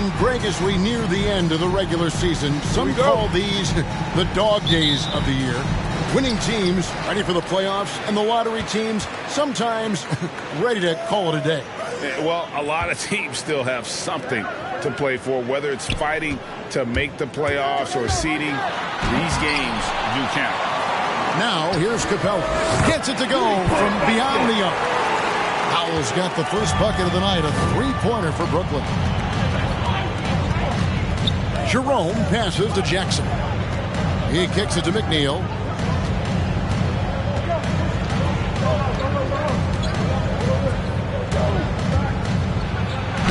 And Greg, as we near the end of the regular season, some call these the dog days of the year. Winning teams ready for the playoffs, and the lottery teams sometimes ready to call it a day. Well, a lot of teams still have something to play for, whether it's fighting to make the playoffs or seeding. These games do count. Now, here's Capella. Gets it to go from beyond the arc. Howell's got the first bucket of the night, a three-pointer for Brooklyn. Jerome passes to Jackson. He kicks it to McNeil.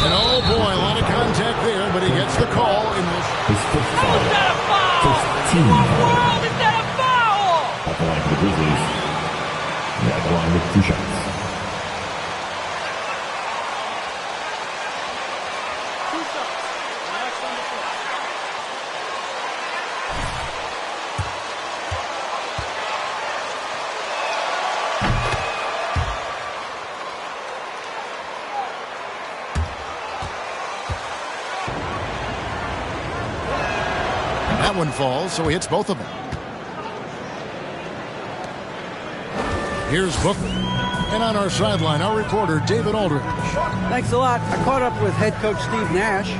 And oh boy, a lot of contact there, but he gets the call in this. How is that a foul? In what world is that a foul? At the line for the Grizzlies. At the line with 2 shots. That one falls, so he hits both of them. Here's Booker. And on our sideline, our reporter, David Aldridge. Thanks a lot. I caught up with head coach Steve Nash.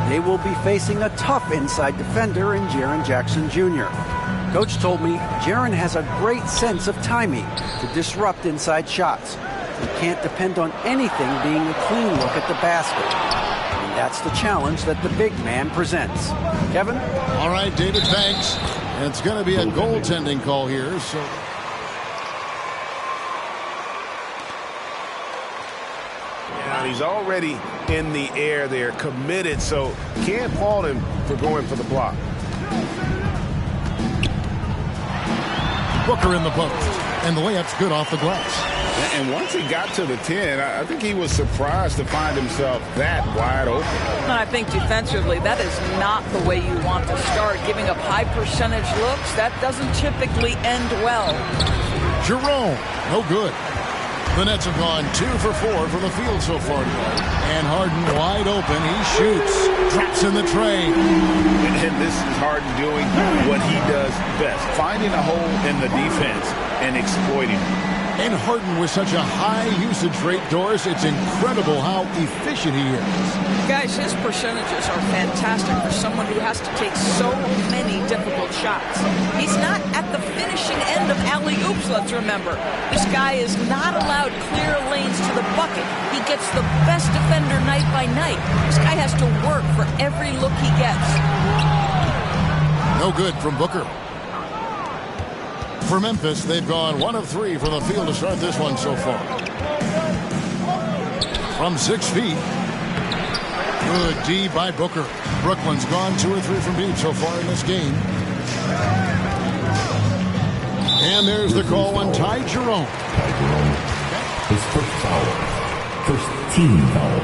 They will be facing a tough inside defender in Jaren Jackson Jr. Coach told me Jaren has a great sense of timing to disrupt inside shots. He can't depend on anything being a clean look at the basket. And that's the challenge that the big man presents. Kevin? All right, David, thanks. And it's going to be a goaltending call here, so... Yeah, he's already in the air there, committed, so can't fault him for going for the block. Booker in the post, and the layup's good off the glass. And once he got to the 10, I think he was surprised to find himself that wide open. And I think defensively, that is not the way you want to start. Giving up high percentage looks, that doesn't typically end well. Jerome, no good. The Nets have gone 2 for 4 from the field so far tonight. And Harden wide open. He shoots. Traps in the tray. And this is Harden doing what he does best. Finding a hole in the defense and exploiting it. And Harden with such a high usage rate, Doris, it's incredible how efficient he is. Guys, his percentages are fantastic for someone who has to take so many difficult shots. He's not at the finishing end of alley-oops, let's remember. This guy is not allowed clear lanes to the bucket. He gets the best defender night by night. This guy has to work for every look he gets. No good from Booker. For Memphis, they've gone 1 of 3 from the field to start this one so far. From 6 feet. Good D by Booker. Brooklyn's gone 2 or 3 from deep so far in this game. And there's the call on Ty Jerome. Ty Jerome. His first foul. First team foul.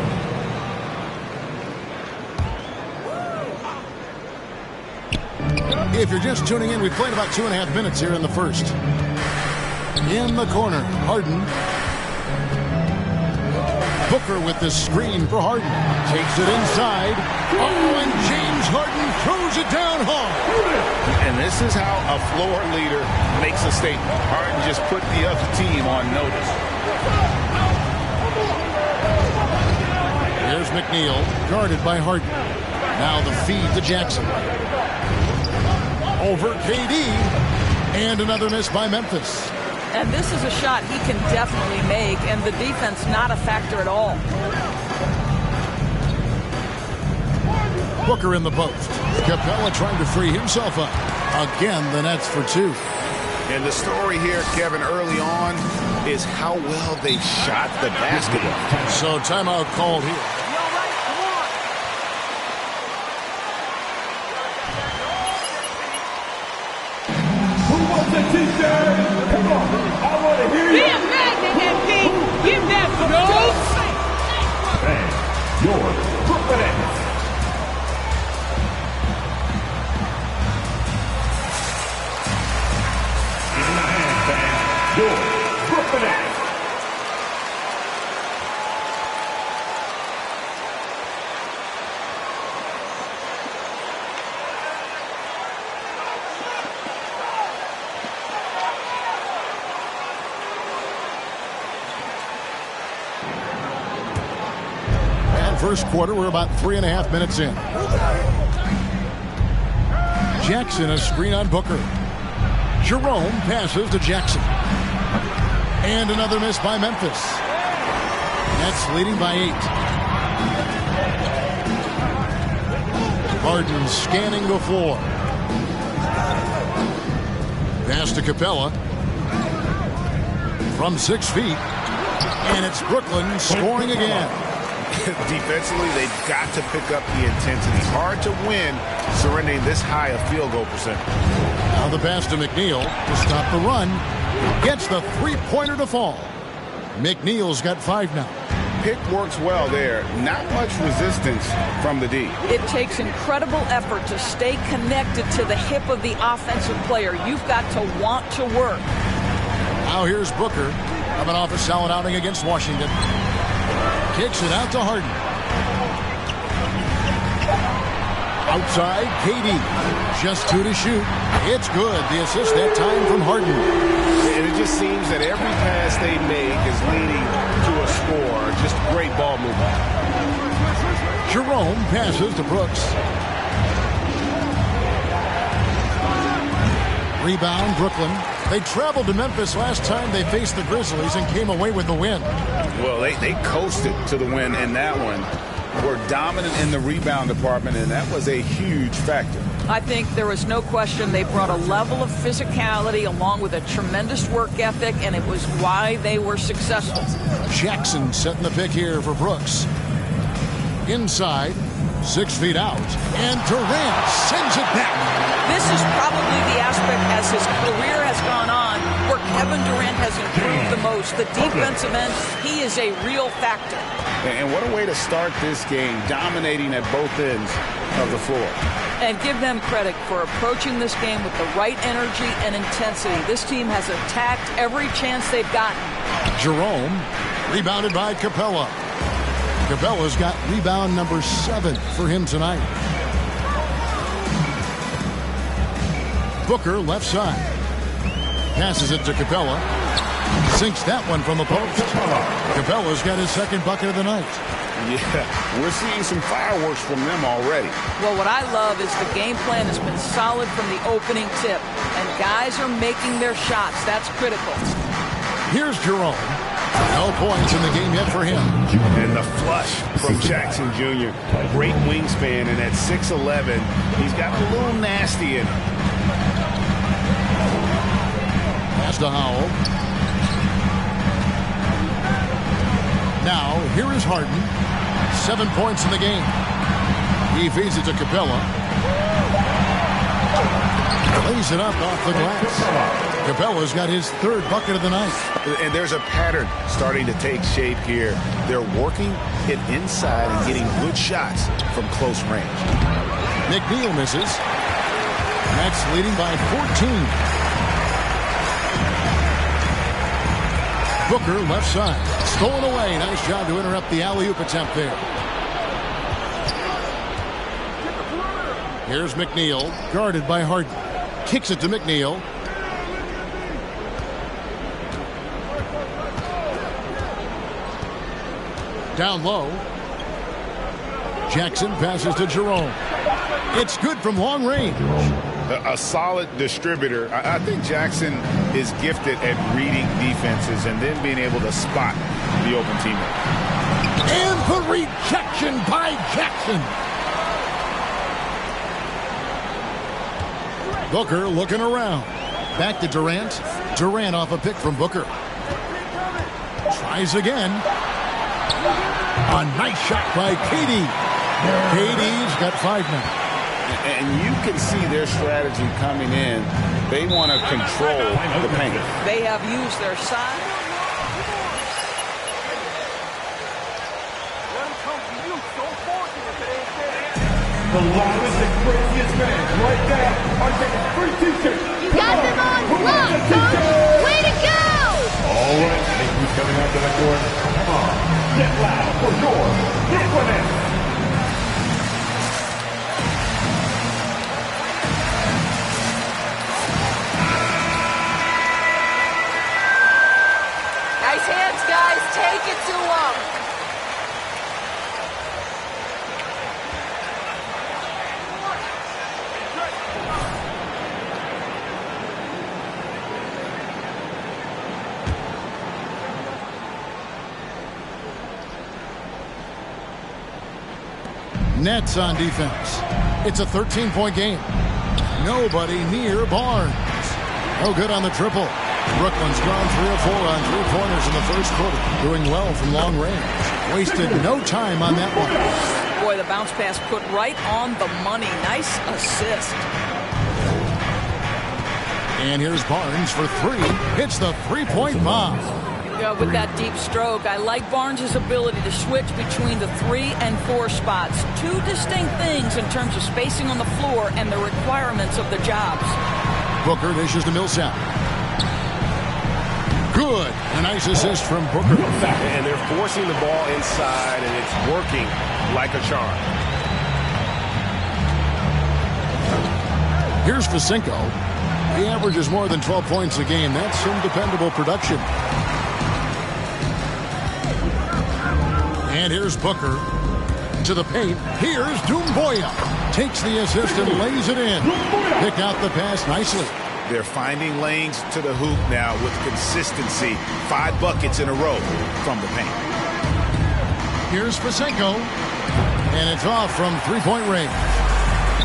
If you're just tuning in, we played about 2.5 minutes here in the first. In the corner, Harden. Booker with the screen for Harden. Takes it inside. Oh, and James Harden throws it down hard. And this is how a floor leader makes a statement. Harden just put the other team on notice. Here's McNeil, guarded by Harden. Now the feed to Jackson. Over KD, and another miss by Memphis. And this is a shot he can definitely make, and the defense not a factor at all. Booker in the post. Capella trying to free himself up. Again, the Nets for 2. And the story here, Kevin, early on is how well they shot the basketball. So timeout called here. Come on, I want to hear you. Be a magnet, MP. Give that And your Brooklyn Nets. In the hand, your Brooklyn Nets. First quarter, we're about 3.5 minutes in. Jackson, a screen on Booker. Jerome passes to Jackson. And another miss by Memphis. Nets leading by 8. Harden scanning the floor. Pass to Capella. From 6 feet. And it's Brooklyn scoring again. Defensively, they've got to pick up the intensity. Hard to win surrendering this high a field goal percentage. Now the pass to McNeil to stop the run. Gets the three-pointer to fall. McNeil's got 5 now. Pick works well there. Not much resistance from the D. It takes incredible effort to stay connected to the hip of the offensive player. You've got to want to work. Now here's Booker coming off a solid outing against Washington. Kicks it out to Harden. Outside, KD. Just 2 to shoot. It's good. The assist that time from Harden. And it just seems that every pass they make is leading to a score. Just great ball movement. Jerome passes to Brooks. Rebound, Brooklyn. They traveled to Memphis last time they faced the Grizzlies and came away with the win. Well, they coasted to the win in that one. Were dominant in the rebound department, and that was a huge factor. I think there was no question they brought a level of physicality along with a tremendous work ethic, and it was why they were successful. Jackson setting the pick here for Brooks. Inside, 6 feet out, and Durant sends it back. This is probably the aspect as his career has gone on where Kevin Durant has improved the most. The defensive end, he is a real factor. And what a way to start this game, dominating at both ends of the floor. And give them credit for approaching this game with the right energy and intensity. This team has attacked every chance they've gotten. Jerome, rebounded by Capella. Capella's got rebound number 7 for him tonight. Booker left side. Passes it to Capella. Sinks that one from the post. Capella's got his second bucket of the night. Yeah, we're seeing some fireworks from them already. Well, what I love is the game plan has been solid from the opening tip. And guys are making their shots. That's critical. Here's Jerome. No points in the game yet for him. And the flush from Jackson Jr. Great wingspan, and at 6'11", he's got a little nasty in him. Pass to Howell. Now, here is Harden. 7 points in the game. He feeds it to Capella. Lays it up off the glass. Capella's got his 3rd bucket of the night. And there's a pattern starting to take shape here. They're working it inside and getting good shots from close range. McNeil misses. Nets leading by 14. Booker left side. Stolen away. Nice job to interrupt the alley-oop attempt there. Here's McNeil, guarded by Harden. Kicks it to McNeil. Down low. Jackson passes to Jerome. It's good from long range. A solid distributor. I think Jackson is gifted at reading defenses and then being able to spot the open teammate. And the rejection by Jackson. Booker looking around. Back to Durant. Durant off a pick from Booker. Tries again. A nice shot by KD. KD's got 5 now. And you can see their strategy coming in. They want to control the paint. They have used their size. The loudest and craziest fans right there are getting free t-shirts. You got them on lock, Coach. Way to go! All right, thank you coming out to the court. Come on, get loud for your Brooklyn. Nice hands, guys. Take it to them. Nets on defense. It's a 13-point game. Nobody near Barnes. No good on the triple. Brooklyn's gone 3 of 4 on 3-pointers in the first quarter. Doing well from long range. Wasted no time on that one. Boy, the bounce pass put right on the money. Nice assist. And here's Barnes for 3. Hits the 3-point bomb. Yeah, with that deep stroke, I like Barnes' ability to switch between the 3 and 4 spots. Two distinct things in terms of spacing on the floor and the requirements of the jobs. Booker dishes to Millsap. Good. A nice assist from Booker. And they're forcing the ball inside, and it's working like a charm. Here's Vasenko. He averages more than 12 points a game. That's some dependable production. And here's Booker to the paint. Here's Doumbouya. Takes the assist and lays it in. Pick out the pass nicely. They're finding lanes to the hoop now with consistency. 5 buckets in a row from the paint. Here's Vasenko. And it's off from 3-point range.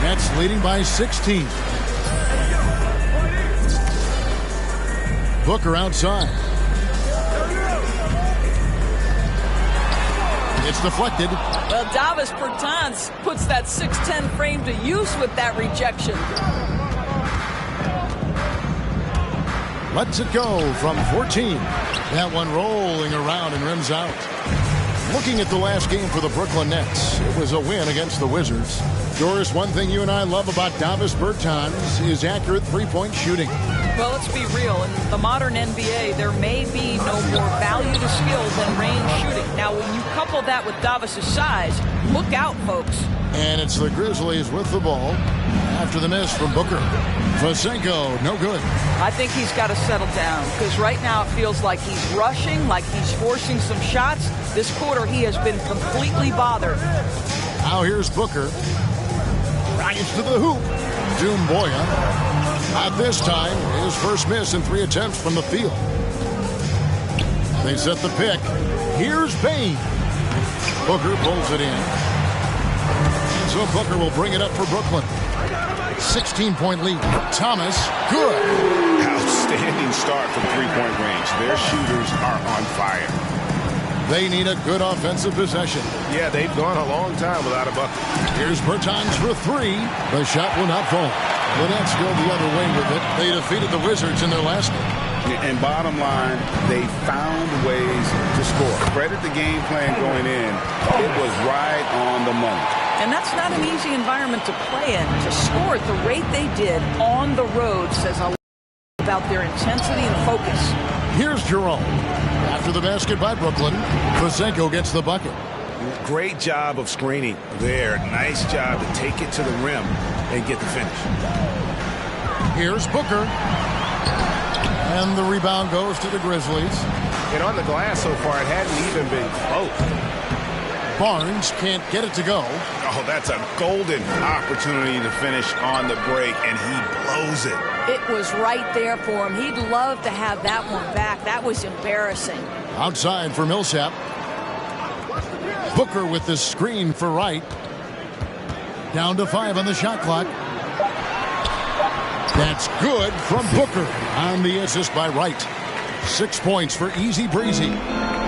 Nets leading by 16. Booker outside. It's deflected. Well, Davis Bertans puts that 6'10 frame to use with that rejection. Lets it go from 14. That one rolling around and rims out. Looking at the last game for the Brooklyn Nets, it was a win against the Wizards. Doris, one thing you and I love about Davis Bertans is accurate 3-point shooting. Well, let's be real. In the modern NBA, there may be no more value to skill than range shooting. Now, when you couple that with Davis's size, look out, folks. And it's the Grizzlies with the ball after the miss from Booker. Vasenko, no good. I think he's got to settle down because right now it feels like he's rushing, like he's forcing some shots. This quarter, he has been completely bothered. Now here's Booker. Drives to the hoop. Doumbouya. At this time, his first miss in 3 attempts from the field. They set the pick. Here's Payne. Booker pulls it in. So Booker will bring it up for Brooklyn. 16-point lead. Thomas, good. Outstanding start from 3-point range. Their shooters are on fire. They need a good offensive possession. Yeah, they've gone a long time without a bucket. Here's Bertans for 3. The shot will not fall. The Nets go the other way with it. They defeated the Wizards in their last game. And bottom line, they found ways to score. Credit the game plan going in. It was right on the money. And that's not an easy environment to play in. To score at the rate they did on the road says a lot about their intensity and focus. Here's Jerome. After the basket by Brooklyn, Vasenko gets the bucket. Great job of screening there. Nice job to take it to the rim and get the finish. Here's Booker. And the rebound goes to the Grizzlies. And on the glass so far, it hadn't even been close. Barnes can't get it to go. Oh, that's a golden opportunity to finish on the break, and he blows it. It was right there for him. He'd love to have that one back. That was embarrassing. Outside for Millsap. Booker with the screen for Wright. Down to 5 on the shot clock. That's good from Booker on the assist by Wright. 6 points for Easy Breezy.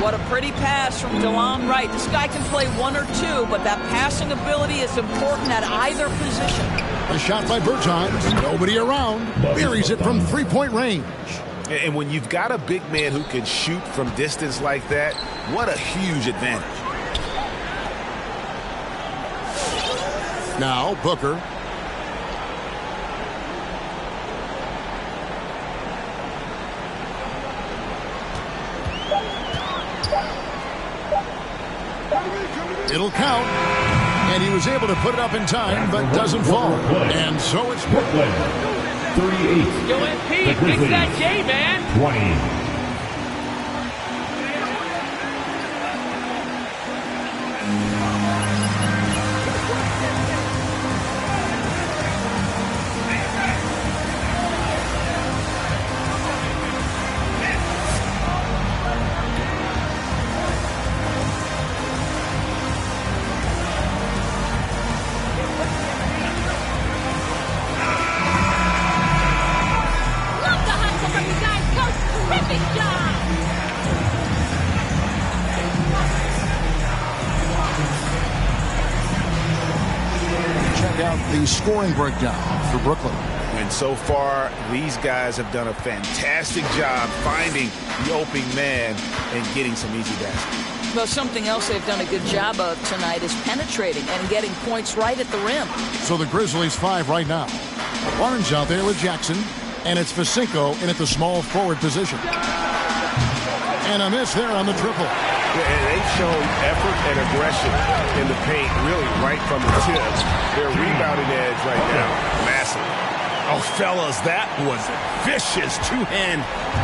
What a pretty pass from DeLon Wright. This guy can play 1 or 2, but that passing ability is important at either position. A shot by Bertans. Nobody around. Buries it from 3-point range. And when you've got a big man who can shoot from distance like that, what a huge advantage. Now Booker. It'll count. And he was able to put it up in time, but doesn't fall. And so it's Brooklyn 38. Yo, MP, fix that J, man. 20. the scoring breakdown for Brooklyn. And so far, these guys have done a fantastic job finding the open man and getting some easy baskets. Well, something else they've done a good job of tonight is penetrating and getting points right at the rim. So the Grizzlies 5 right now. Barnes out there with Jackson, and it's Facinko in at the small forward position. And a miss there on the triple. And they've shown effort and aggression in the paint, really right from the tip. Their rebounding edge right now, massive. Oh, fellas, that was a vicious two-hand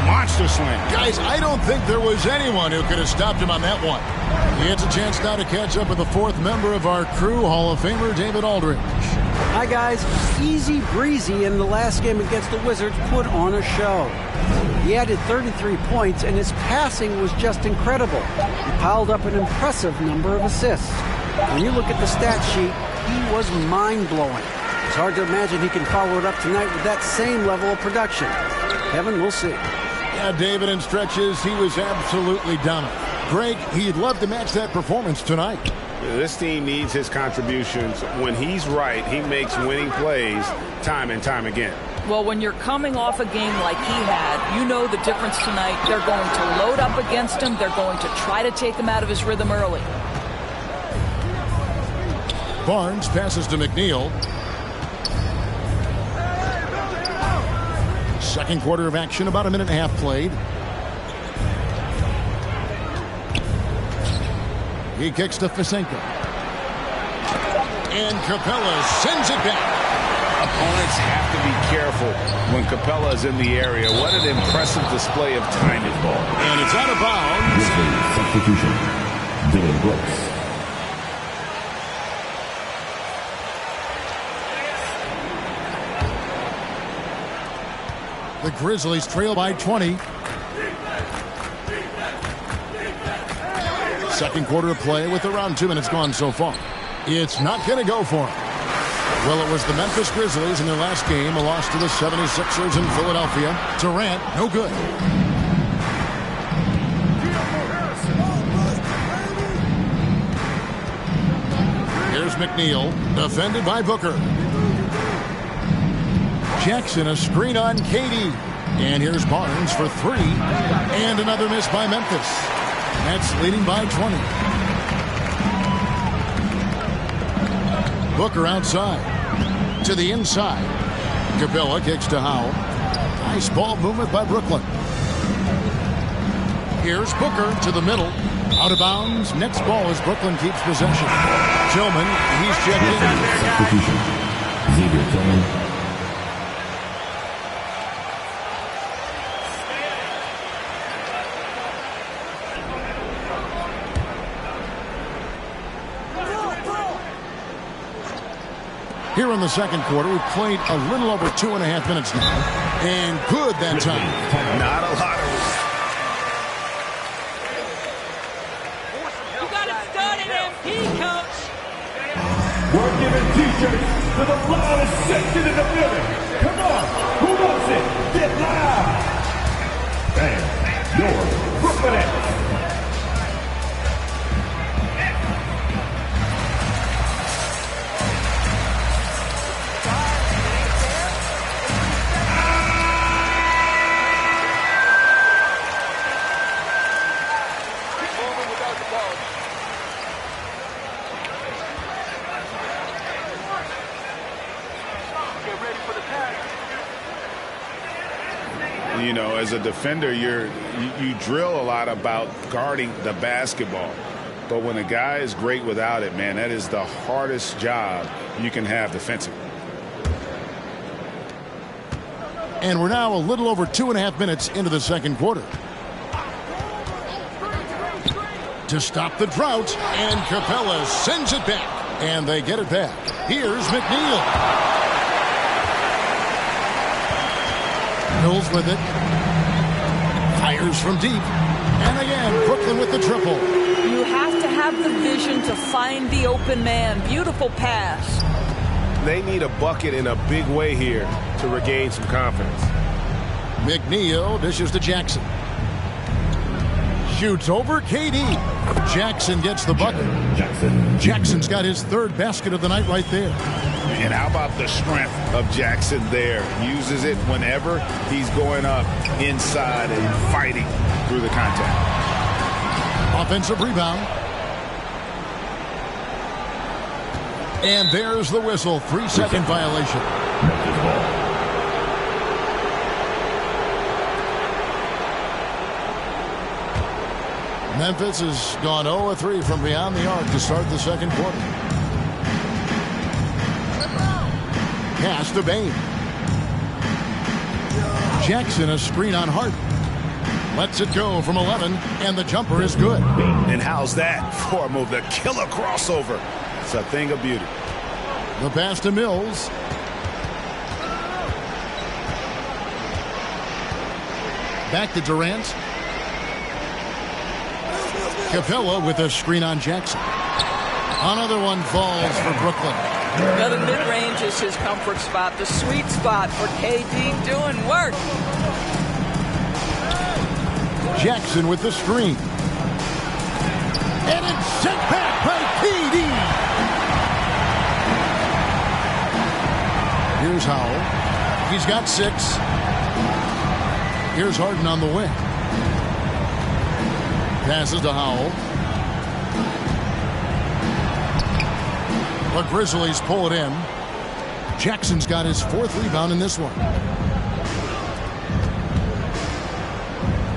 monster slam. Guys, I don't think there was anyone who could have stopped him on that one. He gets a chance now to catch up with the fourth member of our crew, Hall of Famer David Aldridge. Hi, guys. Easy breezy in the last game against the Wizards put on a show. He added 33 points, and his passing was just incredible. He piled up an impressive number of assists. When you look at the stat sheet, he was mind-blowing. It's hard to imagine he can follow it up tonight with that same level of production. Kevin, we'll see. Yeah, David, in stretches, he was absolutely dominant. Greg, he'd love to match that performance tonight. This team needs his contributions. When he's right, he makes winning plays time and time again. Well, when you're coming off a game like he had, you know the difference tonight. They're going to load up against him. They're going to try to take him out of his rhythm early. Barnes passes to McNeil. Second quarter of action, about a minute and a half played. He kicks to Facinko. And Capella sends it back. Opponents have to be careful when Capella is in the area. What an impressive display of timing. And it's out of bounds. Grizzlies substitution. Dylan Brooks. The Grizzlies trail by 20. Second quarter of play with around 2 minutes gone so far. It's not going to go for him. Well, it was the Memphis Grizzlies in their last game, a loss to the 76ers in Philadelphia. Durant, no good. Here's McNeil, defended by Booker. Jackson, a screen on KD. And here's Barnes for 3. And another miss by Memphis. Nets leading by 20. Booker outside. To the inside. Capella kicks to Howe. Nice ball movement by Brooklyn. Here's Booker to the middle. Out of bounds. Next ball as Brooklyn keeps possession. Tillman, he's checked in. Substitution. Xavier Tillman. Here in the second quarter, we've played a little over 2.5 minutes now. And good that time. Not a lot of You got it started, MP, coach. We're giving t-shirts to the loudest section in the building. Come on, who wants it? Get loud. And your Brooklyn Nets. You know, as a defender, you drill a lot about guarding the basketball. But when a guy is great without it, man, that is the hardest job you can have defensively. And we're now a little over 2.5 minutes into the second quarter. To stop the drought, and Capella sends it back. And they get it back. Here's McNeil. Mills with it. Fires from deep. And again, Brooklyn with the triple. You have to have the vision to find the open man. Beautiful pass. They need a bucket in a big way here to regain some confidence. McNeil dishes to Jackson. Shoots over KD. Jackson gets the bucket. Jackson's got his third basket of the night right there. And how about the strength of Jackson there? Uses it whenever he's going up inside and fighting through the contact. Offensive rebound. And there's the whistle. 3-second violation. Memphis ball. Memphis has gone 0-3 from beyond the arc to start the second quarter. Pass to Bain. Jackson a screen on Hart. Lets it go from 11, and the jumper is good. And how's that for a move? The killer crossover. It's a thing of beauty. The pass to Mills. Back to Durant. Capella with a screen on Jackson. Another one falls for Brooklyn. Now the mid-range is his comfort spot, the sweet spot for KD doing work. Jackson with the screen. And it's sent back by KD. Here's Howell. He's got 6. Here's Harden on the wing. Passes to Howell. The Grizzlies pull it in. Jackson's got his 4th rebound in this one.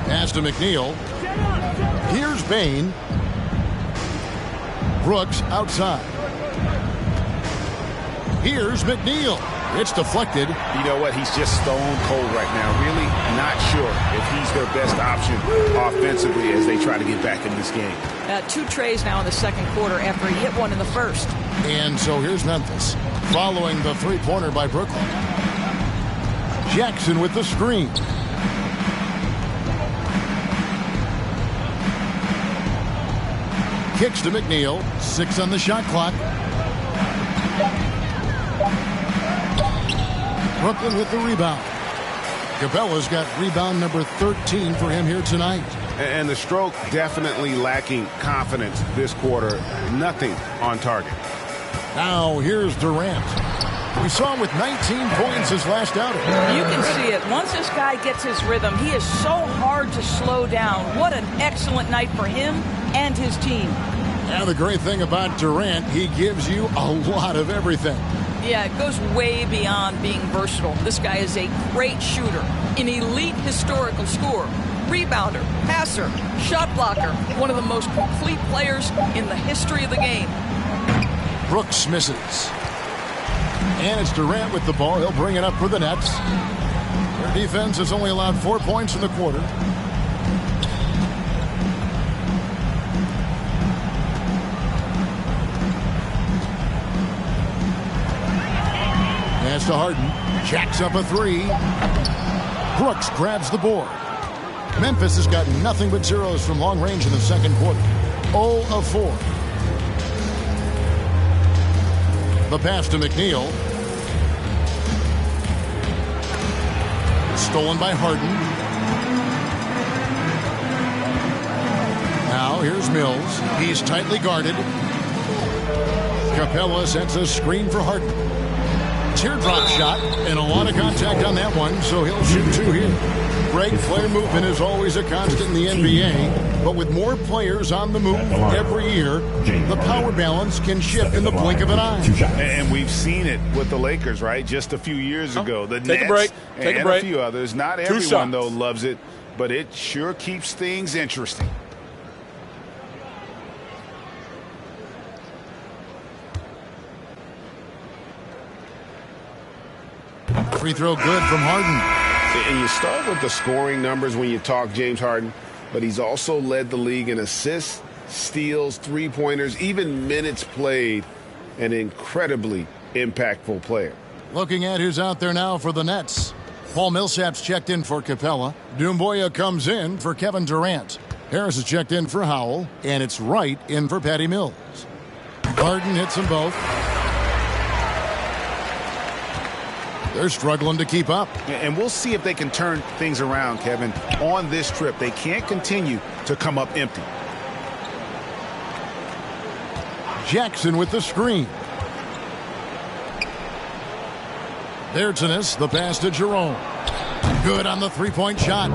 Pass to McNeil. Here's Bain. Brooks outside. Here's McNeil. It's deflected. You know what? He's just stone cold right now. Really not sure if he's their best option offensively as they try to get back in this game. 2 trays now in the second quarter after he hit one in the first. And so here's Memphis following the 3-pointer by Brooklyn. Jackson with the screen. Kicks to McNeil. 6 on the shot clock. Brooklyn with the rebound. Capella's got rebound number 13 for him here tonight. And the stroke definitely lacking confidence this quarter. Nothing on target. Now here's Durant. We saw him with 19 points his last outing. You can see it. Once this guy gets his rhythm, he is so hard to slow down. What an excellent night for him and his team. Now the great thing about Durant, he gives you a lot of everything. Yeah, it goes way beyond being versatile. This guy is a great shooter, an elite historical scorer, rebounder, passer, shot blocker, one of the most complete players in the history of the game. Brooks misses. And it's Durant with the ball. He'll bring it up for the Nets. Their defense has only allowed 4 points in the quarter. Pass to Harden. Jacks up a 3. Brooks grabs the board. Memphis has got nothing but zeros from long range in the second quarter. 0 of 4. The pass to McNeil. Stolen by Harden. Now here's Mills. He's tightly guarded. Capella sets a screen for Harden. Teardrop shot, and a lot of contact on that one, so he'll shoot 2 here. Great player movement is always a constant in the NBA, but with more players on the move every year, the power balance can shift in the blink of an eye. And we've seen it with the Lakers, right? Just a few years ago. The Take Nets a break. Take and a break. a few others. Not everyone, though, loves it, but it sure keeps things interesting. Free throw good from Harden. And you start with the scoring numbers when you talk James Harden, but he's also led the league in assists, steals, 3-pointers, even minutes played. An incredibly impactful player. Looking at who's out there now for the Nets. Paul Millsap's checked in for Capella. Doumbouya comes in for Kevin Durant. Harris is checked in for Howell, and it's Wright in for Patty Mills. Harden hits them both. They're struggling to keep up. And we'll see if they can turn things around, Kevin, on this trip. They can't continue to come up empty. Jackson with the screen. Bertinus, the pass to Jerome. Good on the three-point shot.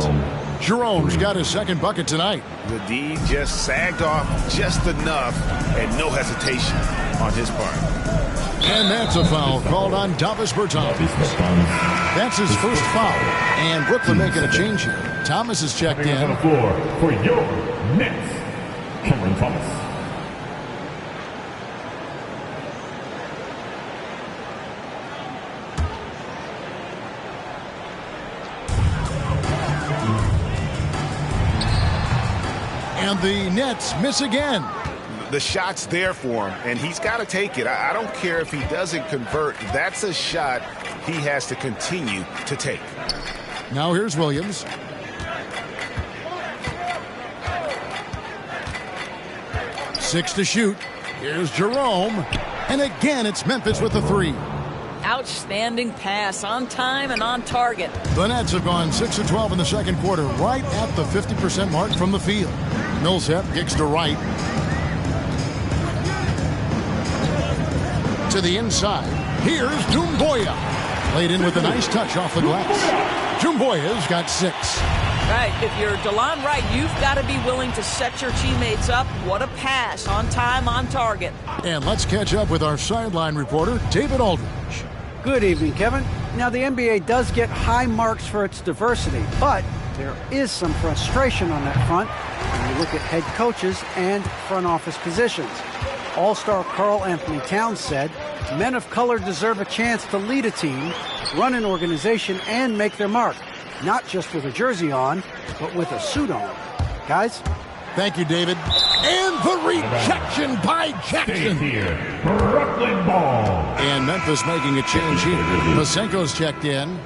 Jerome's got his second bucket tonight. The D just sagged off just enough and no hesitation on his part. And that's a foul called on Davis Bertans. That's his first foul. And Brooklyn making a change here. Thomas is checked in. On the floor for your Nets, Cameron Thomas. And the Nets miss again. The shot's there for him, and he's got to take it. I don't care if he doesn't convert. That's a shot he has to continue to take. Now here's Williams. Six to shoot. Here's Jerome. And again, it's Memphis with the three. Outstanding pass, on time and on target. The Nets have gone 6 of 12 in the second quarter, right at the 50% mark from the field. Millsap kicks to right. To the inside. Here's Doumbouya. Played in with a nice touch off the glass. Doumbouya's got 6. Right, if you're DeLon Wright, you've got to be willing to set your teammates up. What a pass, on time, on target. And let's catch up with our sideline reporter, David Aldridge. Good evening, Kevin. Now, the NBA does get high marks for its diversity, but there is some frustration on that front when you look at head coaches and front office positions. All-star Karl Anthony Towns said, men of color deserve a chance to lead a team, run an organization, and make their mark. Not just with a jersey on, but with a suit on. Guys? Thank you, David. And the rejection by Jackson. Here, Brooklyn ball. And Memphis making a change here. Masenko's checked in.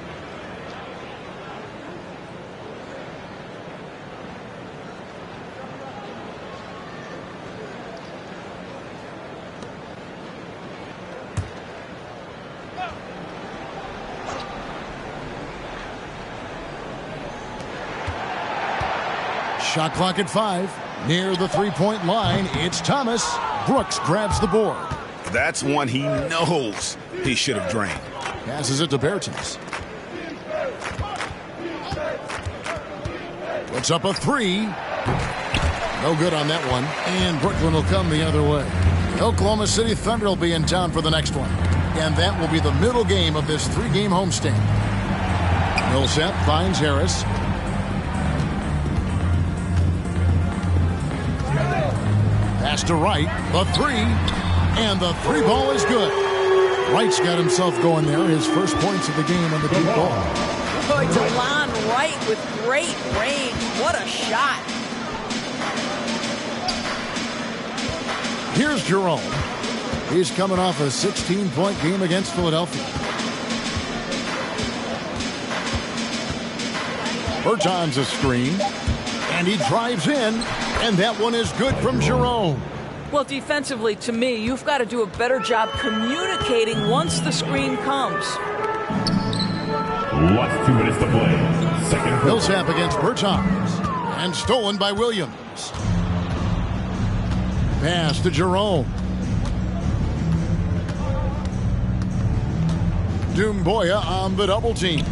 Shot clock at 5. Near the three-point line, it's Thomas. Brooks grabs the board. That's one he knows he should have drained. Passes it to Bertans. Puts up a 3. No good on that one. And Brooklyn will come the other way. Oklahoma City Thunder will be in town for the next one. And that will be the middle game of this 3-game homestand. Millsap finds Harris. Pass to Wright, the 3, and the 3 ball is good. Wright's got himself going there, his first points of the game on the deep ball. Boy, DeLon Wright with great range. What a shot. Here's Jerome. He's coming off a 16-point game against Philadelphia. Bertans a screen, and he drives in. And that one is good from Jerome. Well, defensively, to me, you've got to do a better job communicating once the screen comes. Last 2 minutes to play. Second quarter. Millsap against Bertans. And stolen by Williams. Pass to Jerome. Doumbouya on the double team.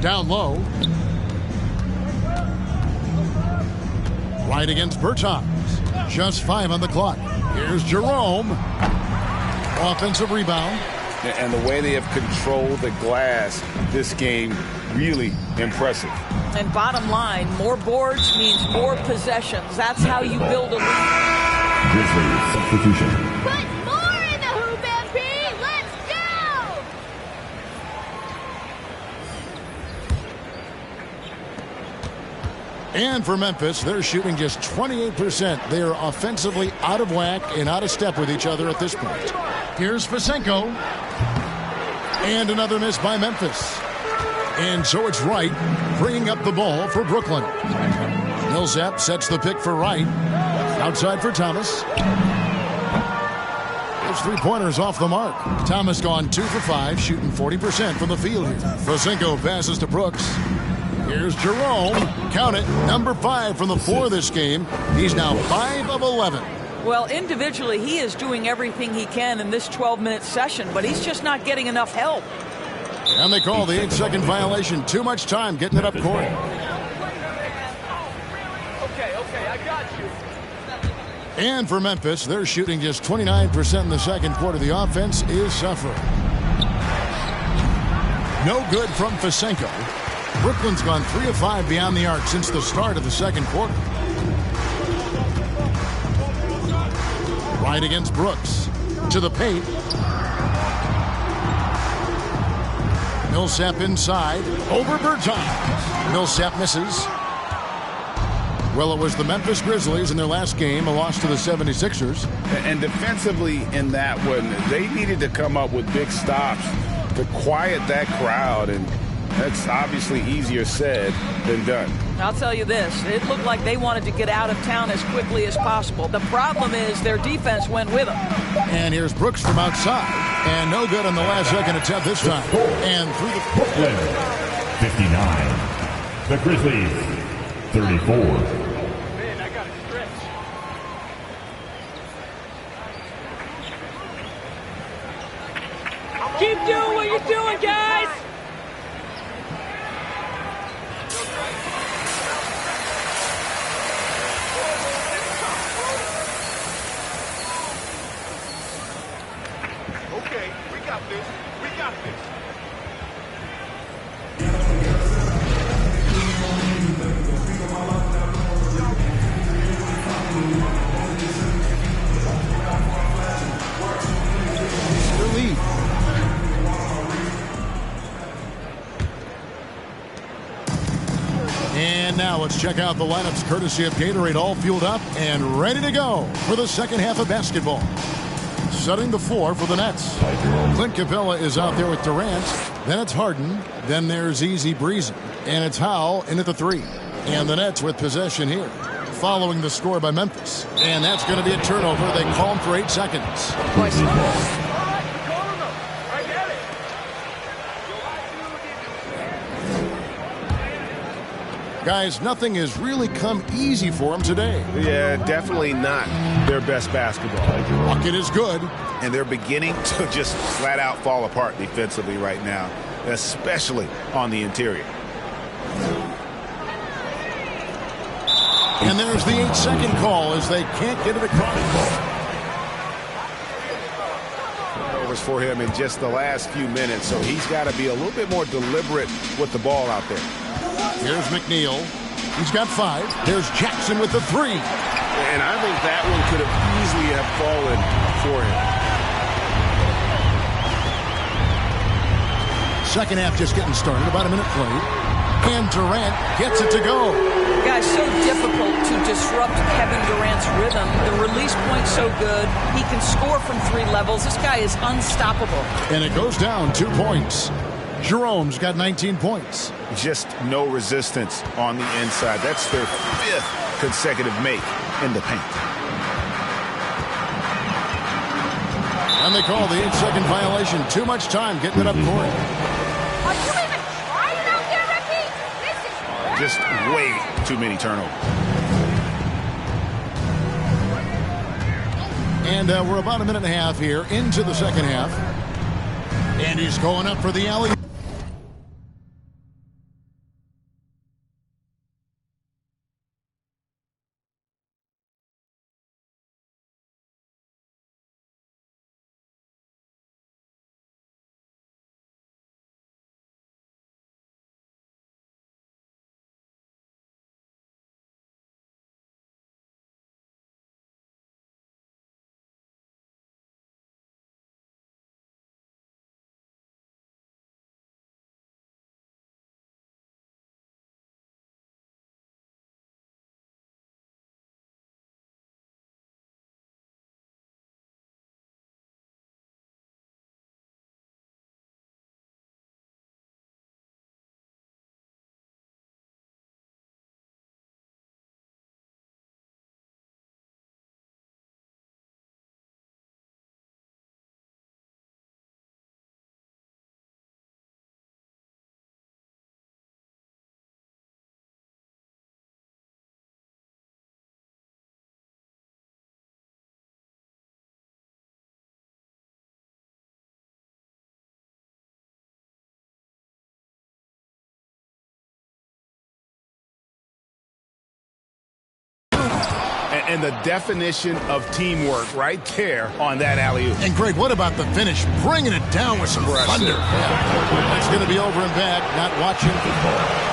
Down low. Right against Bertans. Just 5 on the clock. Here's Jerome. Offensive rebound. And the way they have controlled the glass this game, really impressive. And bottom line, more boards means more possessions. That's how you build a lead. Grizzlies substitution. Put more in the hoop, MP! Let's go! And for Memphis, they're shooting just 28%. They are offensively out of whack and out of step with each other at this point. Here's Masenko. And another miss by Memphis. And so it's Wright bringing up the ball for Brooklyn. Millsap sets the pick for Wright. Outside for Thomas. His three-pointers off the mark. Thomas gone 2 for 5, shooting 40% from the field here. Masenko passes to Brooks. Here's Jerome. Count it. Number 5 from the floor this game. He's now 5 of 11. Well, individually, he is doing everything he can in this 12-minute session, but he's just not getting enough help. And they call the 8-second violation. Too much time getting it up court. Okay, I got you. And for Memphis, they're shooting just 29% in the second quarter. The offense is suffering. No good from Fasenko. Brooklyn's gone 3 of 5 beyond the arc since the start of the second quarter. Right against Brooks. To the paint. Millsap inside. Over Bertans. Millsap misses. Well, it was the Memphis Grizzlies in their last game, a loss to the 76ers. And defensively in that one, they needed to come up with big stops to quiet that crowd, and that's obviously easier said than done. I'll tell you this, it looked like they wanted to get out of town as quickly as possible. The problem is their defense went with them. And here's Brooks from outside, and no good on the last second attempt this time. And through the Brooklyn, 59. The Grizzlies, 34. Keep doing what you're doing, guys! Okay, we got this. We got this. the lead. And now let's check out the lineups courtesy of Gatorade, all fueled up and ready to go for the second half of basketball. Setting the floor for the Nets. Clint Capella is out there with Durant. Then it's Harden. Then there's Easy Breezy. And it's Howell in at the 3. And the Nets with possession here. Following the score by Memphis. And that's going to be a turnover. They call him for 8 seconds. Guys, nothing has really come easy for them today. Yeah, definitely not their best basketball. Bucket is good. And they're beginning to just flat out fall apart defensively right now, especially on the interior. And there's the 8-second call as they can't get it across. Turnovers for him in just the last few minutes, so he's got to be a little bit more deliberate with the ball out there. Here's McNeil. He's got 5. There's Jackson with the 3. And I think that one could have easily have fallen for him. Second half just getting started. About a minute played. And Durant gets it to go. Guys, so difficult to disrupt Kevin Durant's rhythm. The release point's so good. He can score from 3 levels. This guy is unstoppable. And it goes down 2 points. Jerome's got 19 points. Just no resistance on the inside. That's their 5th consecutive make in the paint. And they call the 8-second violation. Too much time getting it up court. Are you even trying out there, Ricky? This is Just way too many turnovers. And we're about a minute and a half here into the second half. And he's going up for the alley. And the definition of teamwork right there on that alley-oop. And Greg, what about the finish? Bringing it down with some thunder. Yeah. That's going to be over and back. Not watching.